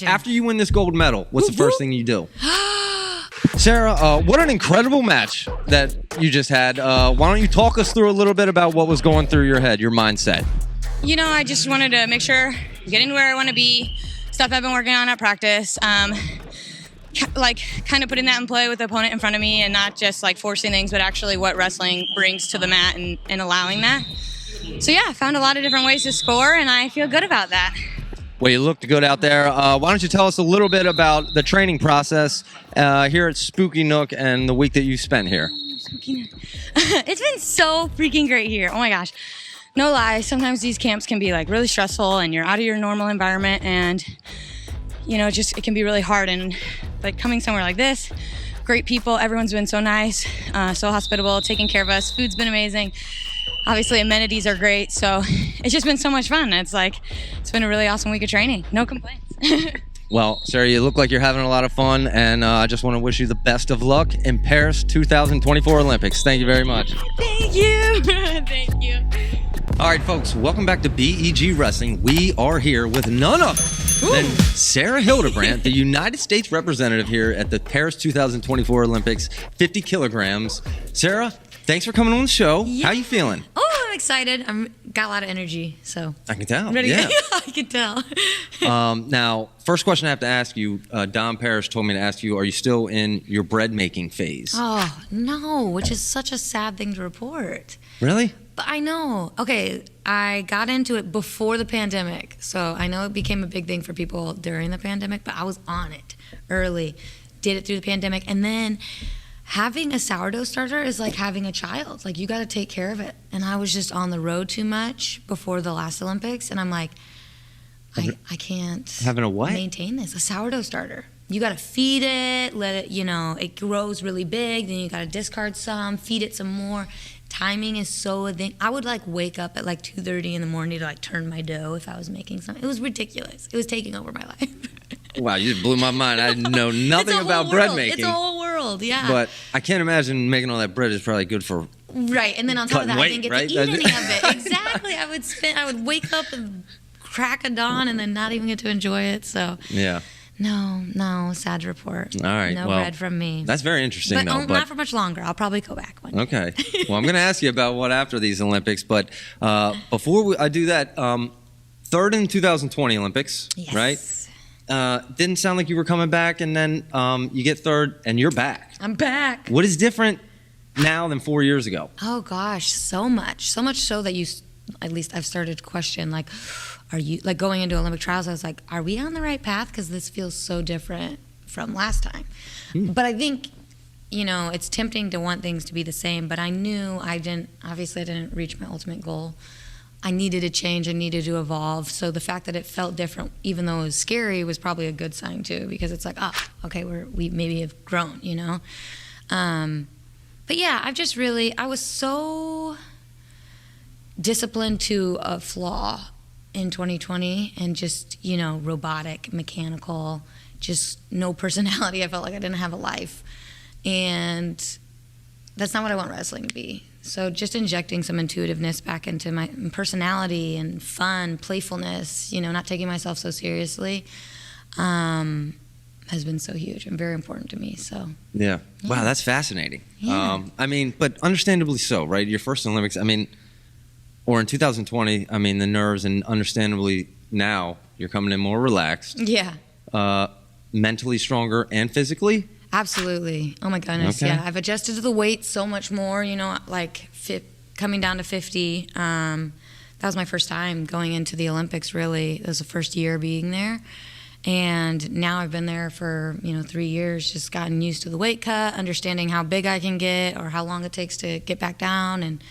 After you win this gold medal, what's the first thing you do? Sarah, what an incredible match that you just had. Why don't you talk us through a little bit about what was going through your head, your mindset? You know, I just wanted to make sure I'm getting where I want to be, stuff I've been working on at practice, like kind of putting that in play with the opponent in front of me and not just like forcing things, but actually what wrestling brings to the mat and allowing that. So yeah, I found a lot of different ways to score and I feel good about that. Well, you looked good out there. Why don't you tell us a little bit about the training process here at Spooky Nook and the week that you spent here? Spooky Nook. It's been so freaking great here. Oh my gosh. No lie, sometimes these camps can be like really stressful and you're out of your normal environment and you know, it can be really hard. And like coming somewhere like this, great people, everyone's been so nice, so hospitable, taking care of us. Food's been amazing. Obviously amenities are great. So it's just been so much fun. It's been a really awesome week of training. No complaints. Well, Sarah, you look like you're having a lot of fun, and I just want to wish you the best of luck in Paris 2024 Olympics. Thank you very much. Thank you. Thank you. All right, folks, welcome back to BEG Wrestling. We are here with none other than Sarah Hildebrandt, the United States representative here at the Paris 2024 Olympics, 50 kilograms. Sarah, thanks for coming on the show. Yeah. How you feeling? Oh, I'm excited. Got a lot of energy, so. I can tell. I'm ready. Yeah. I can tell. Now, first question I have to ask you, Don Parrish told me to ask you, are you still in your bread making phase? Oh, no, which is such a sad thing to report. Really? But I know. Okay, I got into it before the pandemic, so I know it became a big thing for people during the pandemic, but I was on it early, did it through the pandemic, and then having a sourdough starter is like having a child. Like, you got to take care of it. And I was just on the road too much before the last Olympics, and I'm like, I can't having a what? Maintain this. A sourdough starter. You got to feed it, let it, it grows really big, then you got to discard some, feed it some more. Timing is so a thing. I would like wake up at like 2:30 in the morning to like turn my dough if I was making something. It was ridiculous. It was taking over my life. Wow, you just blew my mind. I know nothing about bread making. It's a whole world, yeah. But I can't imagine making all that bread is probably good for right. And then on top of that, weight, I didn't get right? to eat any of it. Exactly. I would wake up and crack a dawn and then not even get to enjoy it. So yeah. No, sad to report. All right, no well, bread from me. That's very interesting, but, though. But not for much longer. I'll probably go back one day. Okay. Well, I'm going to ask you about what after these Olympics, but before I do that, third in 2020 Olympics, yes. Right? Didn't sound like you were coming back, and then you get third, and you're back. I'm back. What is different now than 4 years ago? Oh gosh, so much so that at least I've started to question, like, are you, like, going into Olympic trials, I was like, are we on the right path? Because this feels so different from last time. But I think, it's tempting to want things to be the same, but I knew I didn't reach my ultimate goal. I needed to change, I needed to evolve. So the fact that it felt different, even though it was scary, was probably a good sign too, because it's like, okay, we maybe have grown, But yeah, I was so disciplined to a flaw in 2020 and just, robotic, mechanical, just no personality. I felt like I didn't have a life. And that's not what I want wrestling to be. So just injecting some intuitiveness back into my personality and fun, playfulness, not taking myself so seriously, has been so huge and very important to me. So yeah. Wow, that's fascinating. Yeah. But understandably so, right? Your first Olympics, or in 2020, the nerves, and understandably now you're coming in more relaxed. Yeah. Mentally stronger and physically? Absolutely. Oh my goodness. Okay. Yeah. I've adjusted to the weight so much more, coming down to 50. That was my first time going into the Olympics, really. It was the first year being there. And now I've been there for, 3 years, just gotten used to the weight cut, understanding how big I can get or how long it takes to get back down, and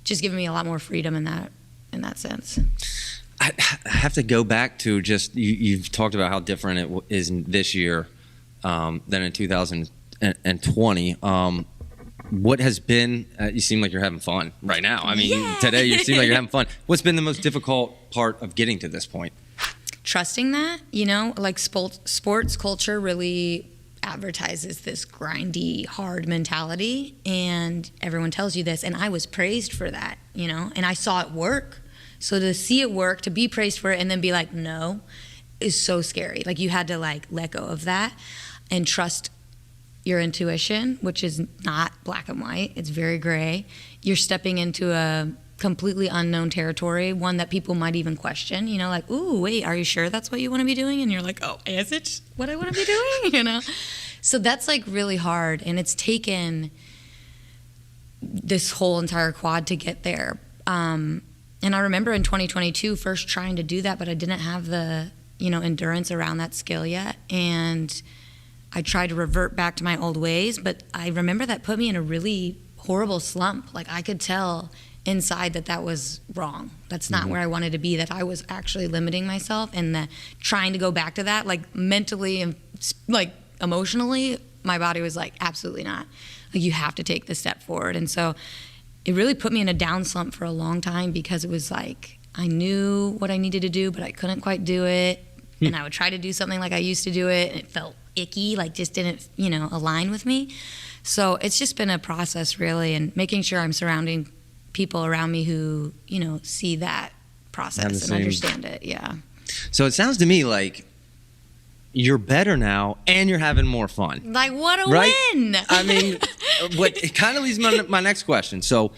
just giving me a lot more freedom in that sense. I have to go back to just, you've talked about how different it is this year than in 2020. What has been, you seem like you're having fun right now. Today you seem like you're having fun. What's been the most difficult part of getting to this point? Trusting that, like sports culture really advertises this grindy, hard mentality, and everyone tells you this, and I was praised for that, and I saw it work. So to see it work, to be praised for it, and then be like, no, is so scary. Like you had to like let go of that and trust your intuition, which is not black and white. It's very gray. You're stepping into a completely unknown territory, one that people might even question, you know, like, ooh, wait, are you sure that's what you want to be doing? And you're like, oh, is it what I want to be doing? You know? So that's like really hard. And it's taken this whole entire quad to get there. And I remember in 2022 first trying to do that, but I didn't have the, you know, endurance around that skill yet. And I tried to revert back to my old ways, but I remember that put me in a really horrible slump. Like I could tell inside that was wrong. That's not where I wanted to be, that I was actually limiting myself, and trying to go back to that, like mentally and like emotionally, my body was like, absolutely not. Like you have to take this step forward. And so it really put me in a down slump for a long time, because it was like, I knew what I needed to do, but I couldn't quite do it. And I would try to do something like I used to do it, and it felt icky, like just didn't, you know, align with me. So it's just been a process really, and making sure I'm surrounding people around me who, you know, see that process and understand it. Yeah. So it sounds to me like you're better now and you're having more fun. Like, what a win. I mean, it kind of leads my next question. So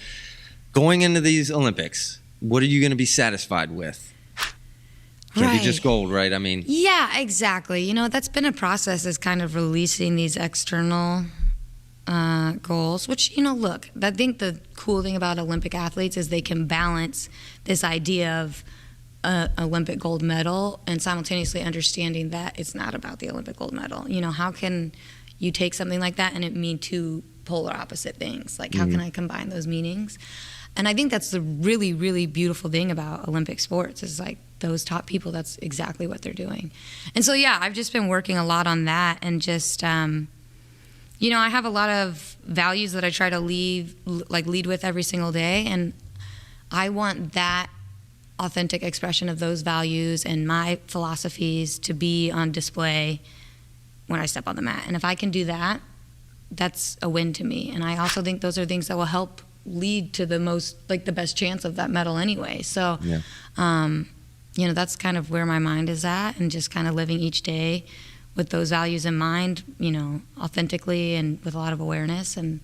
going into these Olympics, what are you going to be satisfied with? Maybe just gold, right? I mean. Yeah, exactly. You know, that's been a process, is kind of releasing these external goals, which, you know, look, I think the cool thing about Olympic athletes is they can balance this idea of Olympic gold medal and simultaneously understanding that it's not about the Olympic gold medal. You know, how can you take something like that and it mean two polar opposite things? Like, how can I combine those meanings? And I think that's the really, really beautiful thing about Olympic sports, is like those top people, that's exactly what they're doing. And so, yeah, I've just been working a lot on that, and just, you know, I have a lot of values that I try to lead with every single day, and I want that authentic expression of those values and my philosophies to be on display when I step on the mat. And if I can do that, that's a win to me. And I also think those are things that will help lead to the best chance of that medal anyway. So, you know, that's kind of where my mind is at, and just kind of living each day with those values in mind, you know, authentically and with a lot of awareness. And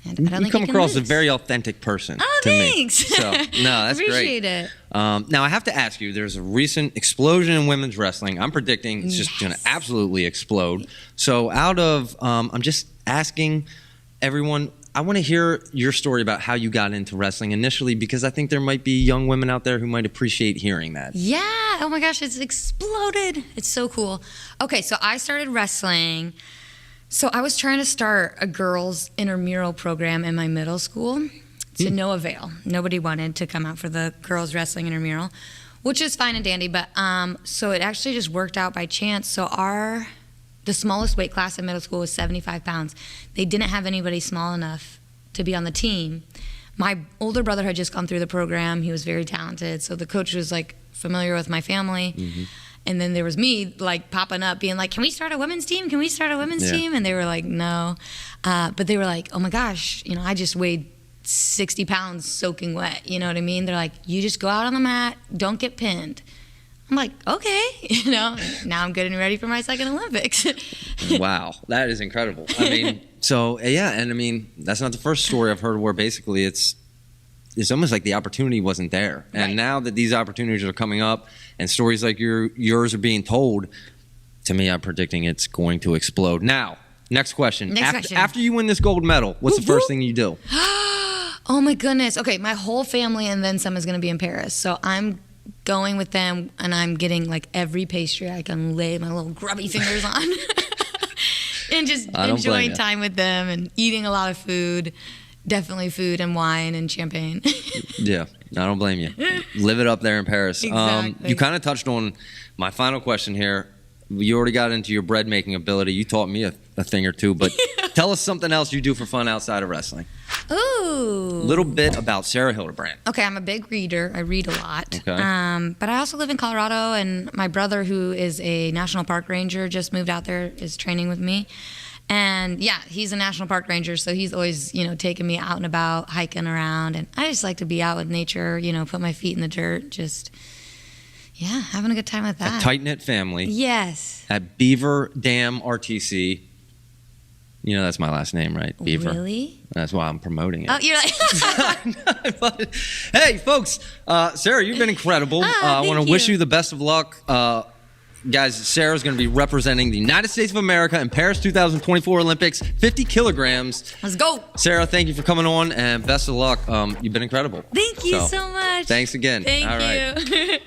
I don't think you come across as a very authentic person to thanks. me. So, no, that's Appreciate great. It. Now, I have to ask you, there's a recent explosion in women's wrestling. I'm predicting it's just going to absolutely explode. So I'm just asking everyone, I want to hear your story about how you got into wrestling initially, because I think there might be young women out there who might appreciate hearing that. Yeah. Oh my gosh, it's exploded. It's so cool. Okay, so I started wrestling. So I was trying to start a girls' intramural program in my middle school, to no avail. Nobody wanted to come out for the girls' wrestling intramural, which is fine and dandy. But so it actually just worked out by chance. So the smallest weight class in middle school was 75 pounds. They didn't have anybody small enough to be on the team. My older brother had just gone through the program. He was very talented. So the coach was like familiar with my family. And then there was me like popping up being like, can we start a women's team? Can we start a women's team? And they were like, no. But they were like, oh my gosh, you know, I just weighed 60 pounds soaking wet. You know what I mean? They're like, you just go out on the mat, don't get pinned. I'm like, okay, you know, now I'm getting ready for my second Olympics. Wow, that is incredible. I mean, so yeah, and I mean, that's not the first story I've heard where basically it's almost like the opportunity wasn't there. And now that these opportunities are coming up and stories like yours are being told, to me, I'm predicting it's going to explode. Now, next question. After you win this gold medal, what's the first thing you do? Oh my goodness. Okay, my whole family and then some is going to be in Paris. So I'm going with them, and I'm getting like every pastry I can lay my little grubby fingers on. And just enjoying time with them and eating a lot of food. Definitely food and wine and champagne. Yeah, I don't blame you. Live it up there in Paris. Exactly. You kind of touched on my final question here. You already got into your bread making ability. You taught me a thing or two, but tell us something else you do for fun outside of wrestling. Ooh. A little bit about Sarah Hildebrandt. Okay, I'm a big reader. I read a lot. Okay. But I also live in Colorado, and my brother, who is a national park ranger, just moved out there, is training with me. And yeah, he's a national park ranger, so he's always, you know, taking me out and about, hiking around. And I just like to be out with nature, you know, put my feet in the dirt, just, Yeah, having a good time with that. A tight-knit family. Yes. At Beaver Dam RTC. You know that's my last name, right? Beaver. Really? That's why I'm promoting it. Oh, you're like... But, hey, folks. Sarah, you've been incredible. I want to wish you the best of luck. Guys, Sarah's going to be representing the United States of America in Paris 2024 Olympics, 50 kilograms. Let's go. Sarah, thank you for coming on, and best of luck. You've been incredible. Thank you so much. Thanks again. Thank All right. you.